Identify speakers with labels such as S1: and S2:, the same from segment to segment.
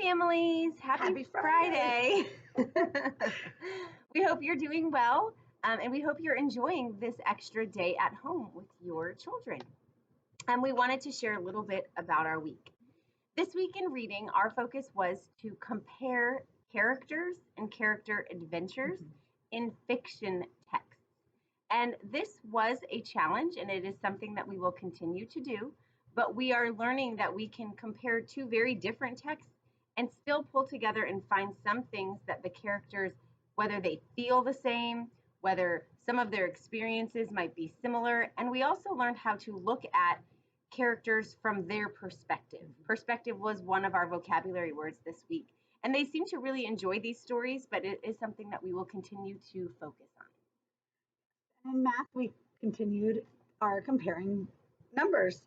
S1: families. Happy Friday. We hope you're doing well, and we hope you're enjoying this extra day at home with your children. And we wanted to share a little bit about our week. This week in reading, our focus was to compare characters and character adventures in fiction texts. And this was a challenge, and it is something that we will continue to do. But we are learning that we can compare two very different texts and still pull together and find some things that the characters, whether they feel the same, whether some of their experiences might be similar. And we also learned how to look at characters from their perspective. Perspective was one of our vocabulary words this week. And they seem to really enjoy these stories, but it is something that we will continue to focus on.
S2: In math, we continued our comparing numbers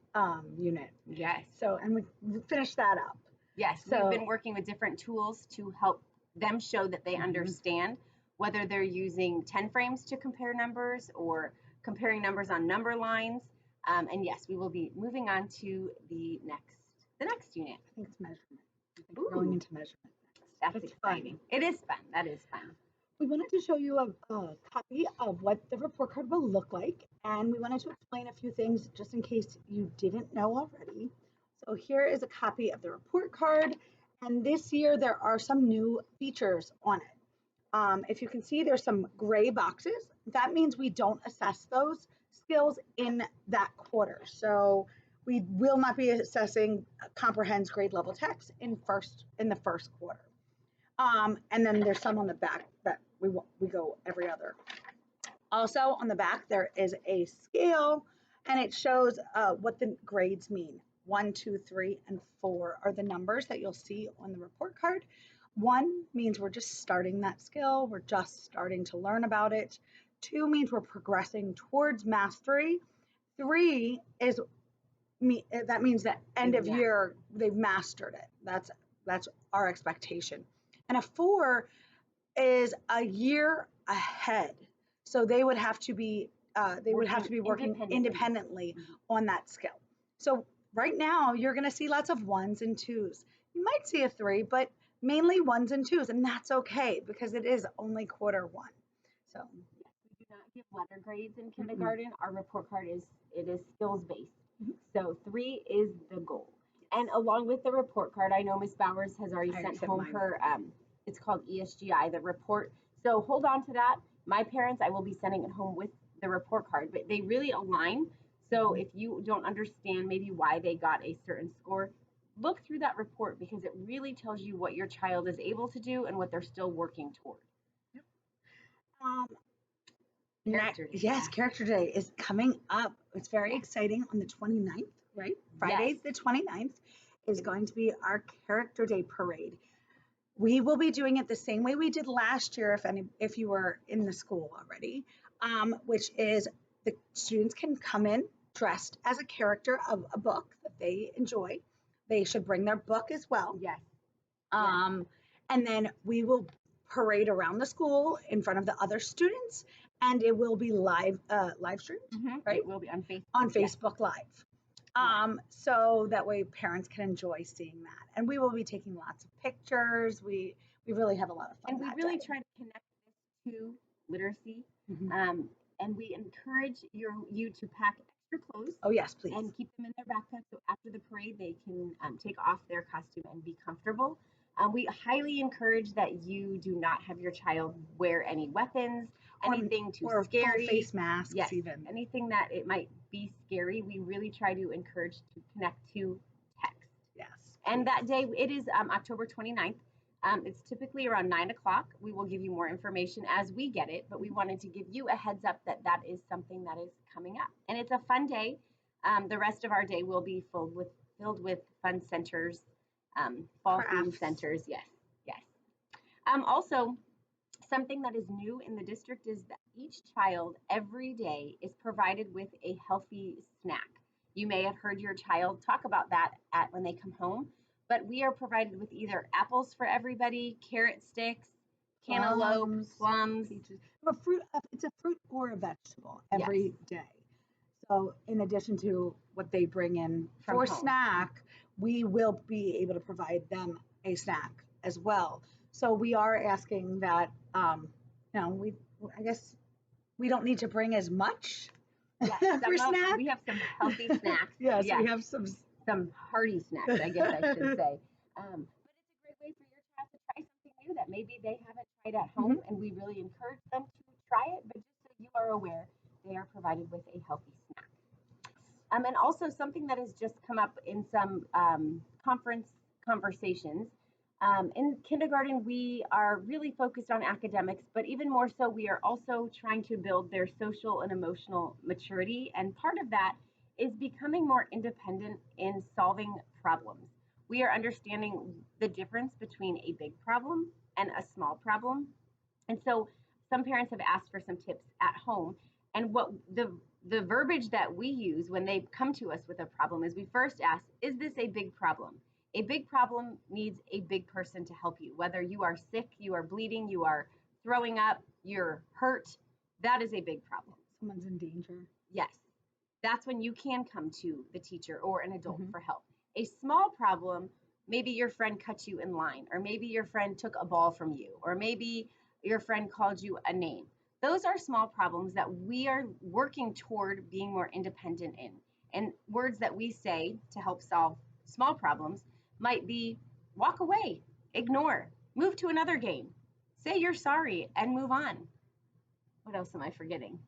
S2: unit.
S1: Yes.
S2: So, and we finished that up.
S1: Yes, we've been working with different tools to help them show that they understand, whether they're using 10 frames to compare numbers or comparing numbers on number lines. And yes, we will be moving on to the next unit.
S2: I think it's measurement. I think we're going into measurement.
S1: That's exciting. It is fun. That is fun.
S2: We wanted to show you a copy of what the report card will look like, and we wanted to explain a few things just in case you didn't know already. So here is a copy of the report card, and this year there are some new features on it. If you can see, there's some gray boxes. That means we don't assess those skills in that quarter. So we will not be assessing comprehends grade level text in the first quarter. And then there's some on the back that we go every other. Also on the back there is a scale, and it shows what the grades mean. 1, 2, 3, and 4 are the numbers that you'll see on the report card. 1 means we're just starting that skill. We're just starting to learn about it. 2 means we're progressing towards mastery. 3 is that means that end of year they've mastered it. That's our expectation. And a 4 is a year ahead. So they would have to be working independently on that skill. So right now you're going to see lots of 1s and 2s. You might see a 3, but mainly 1s and 2s, and that's okay because it is only quarter 1. So
S1: we do not give letter grades in kindergarten. Our report card is skills based. So 3 is the goal. And along with the report card, I know Ms. Bowers has already sent home her, it's called ESGI, the report. So hold on to that. My parents, I will be sending it home with the report card, but they really align. So if you don't understand maybe why they got a certain score, look through that report because it really tells you what your child is able to do and what they're still working toward.
S2: Character Day is coming up. It's very exciting on the 29th, right? Friday the 29th is going to be our Character Day parade. We will be doing it the same way we did last year if you were in the school already, which is the students can come in dressed as a character of a book that they enjoy. They should bring their book as well.
S1: Yes.
S2: And then we will parade around the school in front of the other students, and it will be live streamed, right?
S1: It will be
S2: on Facebook Live. So that way parents can enjoy seeing that. And we will be taking lots of pictures. We really have a lot of fun.
S1: And we really try to connect this to literacy. And we encourage you to pack extra clothes.
S2: Oh, yes, please.
S1: And keep them in their backpack so after the parade they can take off their costume and be comfortable. We highly encourage that you do not have your child wear any weapons, anything too scary.
S2: Or face masks even.
S1: Anything that it might be scary. We really try to encourage to connect to text.
S2: Yes.
S1: And that day, it is October 29th. It's typically around 9 o'clock. We will give you more information as we get it, but we wanted to give you a heads up that is something that is coming up. And it's a fun day. The rest of our day will be filled with fun centers, fall theme centers. Yes. Also, something that is new in the district is that each child every day is provided with a healthy snack. You may have heard your child talk about that when they come home. But we are provided with either apples for everybody, carrot sticks, cantaloupe, plums.
S2: Peaches. It's a fruit or a vegetable every day. So in addition to what they bring in for snack, we will be able to provide them a snack as well. So we are asking that, I guess we don't need to bring as much
S1: Yes,
S2: for snack.
S1: we have some healthy snacks.
S2: Yes, we have
S1: some hearty snacks, I guess I should say. But it's a great way for your child to try something new that maybe they haven't tried at home, and we really encourage them to try it. But just so you are aware, they are provided with a healthy snack. And also something that has just come up in some conference conversations. In kindergarten, we are really focused on academics, but even more so, we are also trying to build their social and emotional maturity. And part of that is becoming more independent in solving problems. We are understanding the difference between a big problem and a small problem. And so some parents have asked for some tips at home. And what the verbiage that we use when they come to us with a problem is we first ask, is this a big problem? A big problem needs a big person to help you. Whether you are sick, you are bleeding, you are throwing up, you're hurt, that is a big problem.
S2: Someone's in danger.
S1: Yes. That's when you can come to the teacher or an adult for help. A small problem, maybe your friend cut you in line, or maybe your friend took a ball from you, or maybe your friend called you a name. Those are small problems that we are working toward being more independent in. And words that we say to help solve small problems might be walk away, ignore, move to another game, say you're sorry, and move on. What else am I forgetting?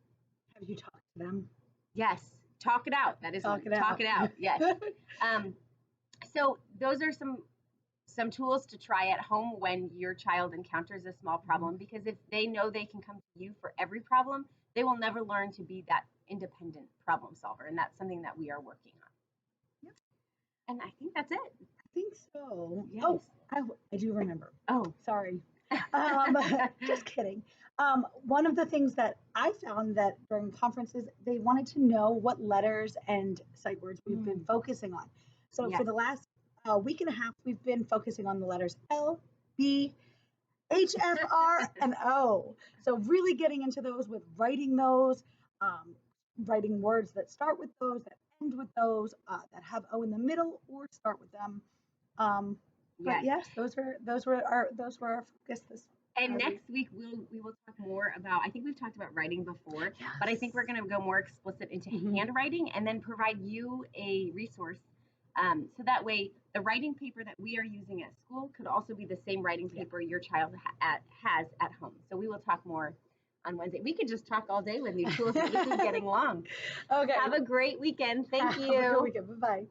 S2: Have you talked to them?
S1: Yes, talk it out. That is
S2: talk
S1: it out. Yes. So those are some tools to try at home when your child encounters a small problem, because if they know they can come to you for every problem, they will never learn to be that independent problem solver. And that's something that we are working on. Yep. And I think that's it.
S2: I think so.
S1: Yes.
S2: Oh, I do remember.
S1: Oh,
S2: sorry. Just kidding. One of the things that I found that during conferences, they wanted to know what letters and sight words we've been focusing on. So for the last week and a half, we've been focusing on the letters L, B, H, F, R, and O. So really getting into those with writing those, writing words that start with those, that end with those, that have O in the middle or start with them. But yes, those were our focus this.
S1: And next week we will talk more about. I think we've talked about writing before, but I think we're going to go more explicit into handwriting, and then provide you a resource. So that way, the writing paper that we are using at school could also be the same writing paper your child has at home. So we will talk more on Wednesday. We could just talk all day with new tools. This is getting long.
S2: Okay.
S1: Have a great weekend. Thank you.
S2: Have a good weekend. Bye-bye.